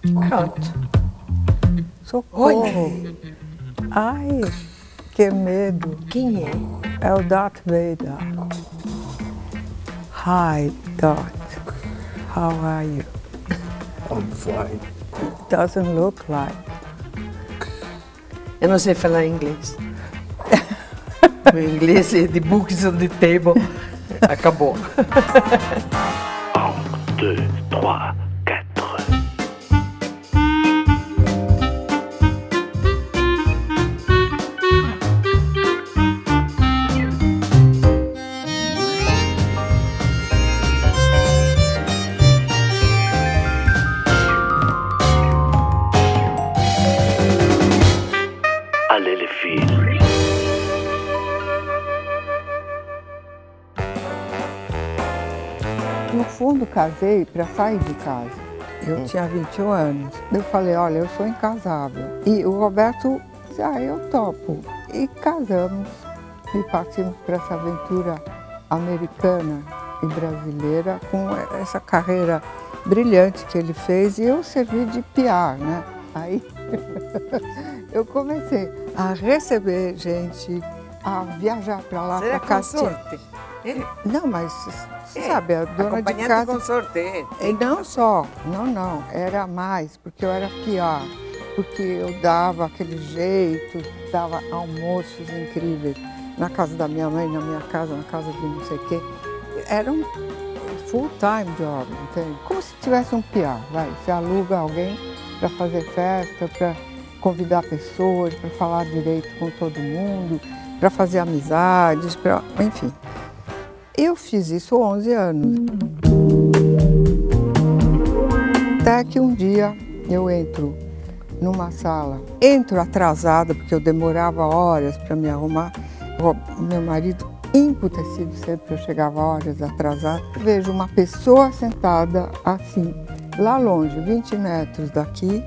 Pronto. Socorro. Olha. Ai, que medo. Quem é? É o Darth Vader. Hi, Darth. How are you? I'm fine. Doesn't look like. Eu não sei falar inglês. Meu inglês é de books on the table. Acabou. 1, 2, 3, 4. Allez les filles. No fundo, casei para sair de casa. Eu tinha 21 anos. Eu falei, olha, eu sou incasável. E o Roberto disse, eu topo. E casamos e partimos para essa aventura americana e brasileira com essa carreira brilhante que ele fez. E eu servi de PR, né? Aí eu comecei a receber gente, a viajar para lá, para cá. Consorte? Não, mas você sabe, a dona de Acompanhante casa... consorte. E não só, não, era mais, porque eu era PR, porque eu dava aquele jeito, dava almoços incríveis na casa da minha mãe, na minha casa, na casa de não sei o quê. Era um full-time job, entende? Como se tivesse um PR, vai, você aluga alguém para fazer festa, para convidar pessoas, para falar direito com todo mundo, para fazer amizades, enfim. Eu fiz isso 11 anos. Até que um dia eu entro numa sala, entro atrasada, porque eu demorava horas para me arrumar. Meu marido, emputecido sempre, eu chegava horas atrasada. Vejo uma pessoa sentada assim, lá longe, 20 metros daqui.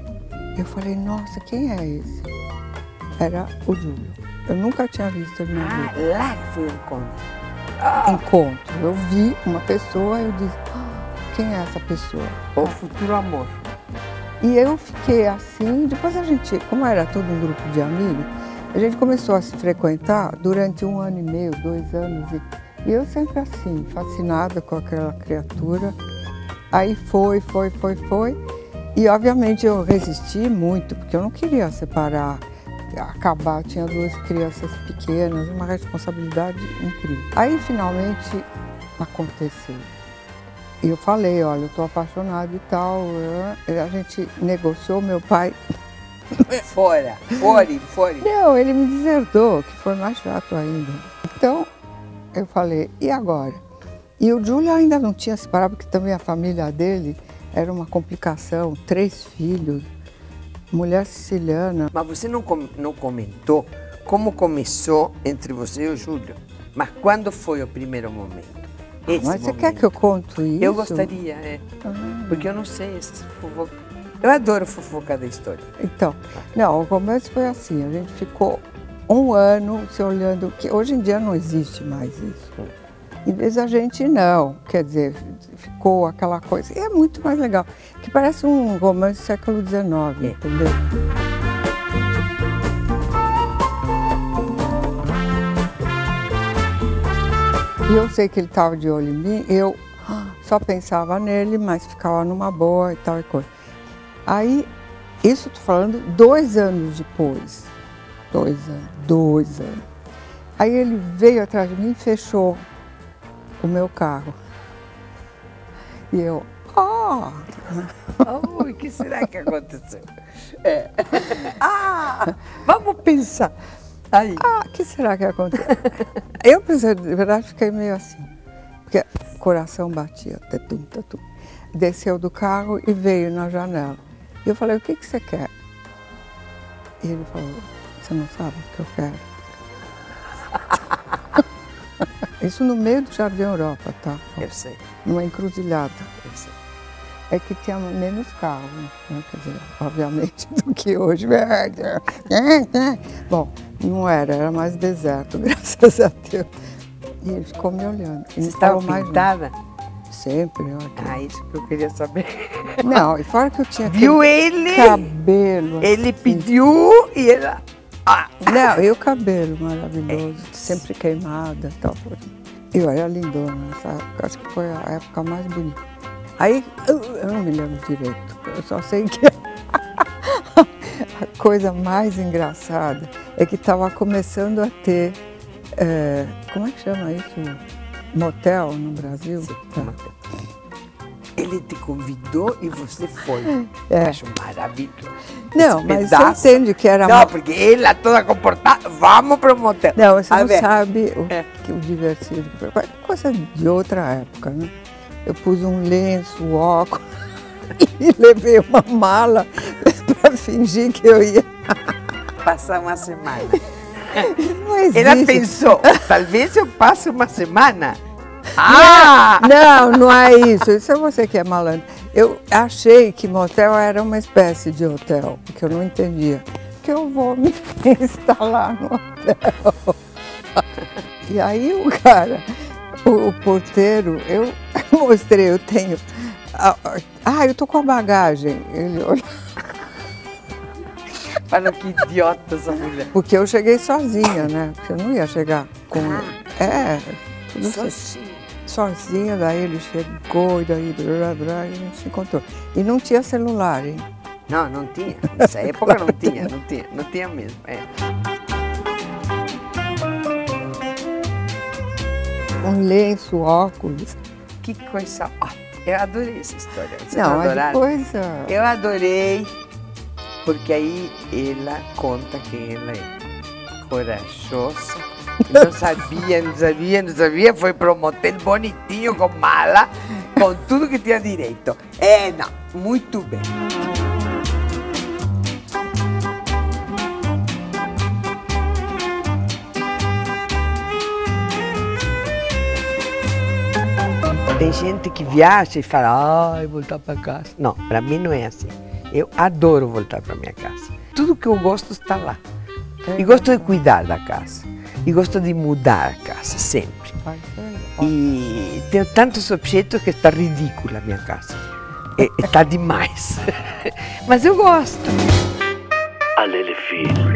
Eu falei, nossa, quem é esse? Era o Júlio. Eu nunca tinha visto ele na vida. Lá que foi o encontro. Encontro. Eu vi uma pessoa e eu disse, quem é essa pessoa? O futuro amor. E eu fiquei assim, depois a gente, como era todo um grupo de amigos, a gente começou a se frequentar durante 1 ano e meio, 2 anos. E eu sempre assim, fascinada com aquela criatura. Aí foi. E obviamente eu resisti muito, porque eu não queria separar, acabar. Eu tinha 2 crianças pequenas, uma responsabilidade incrível. Aí finalmente aconteceu. E eu falei, olha, eu estou apaixonada e tal. A gente negociou, meu pai... Fora. Não, ele me deserdou, que foi mais chato ainda. Então, eu falei, e agora? E o Júlio ainda não tinha separado, porque também a família dele era uma complicação, 3 filhos, mulher siciliana. Mas você não comentou como começou entre você e o Júlio. Mas quando foi o primeiro momento? Mas você quer que eu conte isso? Eu gostaria, porque eu não sei essas fofocas. Eu adoro fofoca da história. Então, não, o começo foi assim, a gente ficou 1 ano se olhando, que hoje em dia não existe mais isso. Em vez da gente não, quer dizer, ficou aquela coisa, e é muito mais legal, que parece um romance do século XIX, entendeu? E eu sei que ele estava de olho em mim, eu só pensava nele, mas ficava numa boa e tal e coisa. Aí, isso estou falando 2 anos depois. 2 anos. Aí ele veio atrás de mim e fechou o meu carro. E eu, O que será que aconteceu? Vamos pensar. Aí. o que será que aconteceu? Eu, de verdade, fiquei meio assim. Porque o coração batia, tatum, tatum. Desceu do carro e veio na janela. E eu falei, o que você quer? E ele falou, você não sabe o que eu quero? Isso no meio do Jardim Europa, tá? Eu sei. Numa encruzilhada. Eu sei. É que tinha menos carro, né? Quer dizer, obviamente, do que hoje. Bom, não era mais deserto, graças a Deus. E ele ficou me olhando. Você estava pintada? sempre. Ah, isso que eu queria saber. Não, e fora que eu tinha Viu ele? cabelo. Ele assim. pediu e ela... Ah. Não, e o cabelo maravilhoso, sempre queimada e tal. E eu era lindona nessa época, acho que foi a época mais bonita. Aí, eu não me lembro direito, eu só sei que a coisa mais engraçada é que estava começando a ter, como é que chama isso? Motel no Brasil? Sim, motel. Ele te convidou e você foi. É. Acho maravilhoso. Não, Esse mas pedaço. você entende que era... Não, porque ela toda comportada, vamos pro motel. Não, você A não ver. sabe o divertido. Coisa de outra época, né? Eu pus um lenço, um óculos e levei uma mala para fingir que eu ia Passar uma semana. Não existe. Ela pensou, talvez eu passe uma semana. Ah! Não é isso. Isso é você que é malandro. Eu achei que motel era uma espécie de hotel, porque eu não entendia. Que eu vou me instalar no hotel. E aí o cara, o porteiro, eu mostrei, eu tenho... eu tô com a bagagem. Ele olhou. Olha que idiota essa mulher. Porque eu cheguei sozinha, né? Porque eu não ia chegar com... tudo sozinha, daí ele chegou e daí blá, e a gente se encontrou. E não tinha celular, hein? Não tinha. Nessa época não tinha mesmo. É. Um lenço, óculos. Que coisa ótima. Eu adorei essa história. Vocês Não, mas adoraram? depois... Eu adorei, porque aí ela conta que ela é corajosa. Não sabia, foi pro motel bonitinho, com mala, com tudo que tinha direito. Não, muito bem. Tem gente que viaja e fala, voltar para casa. Não, para mim não é assim. Eu adoro voltar para minha casa. Tudo que eu gosto está lá. E gosto de cuidar da casa. E gosto de mudar a casa, sempre. E tenho tantos objetos que está ridícula a minha casa. Está demais. Mas eu gosto. A Lele Filho.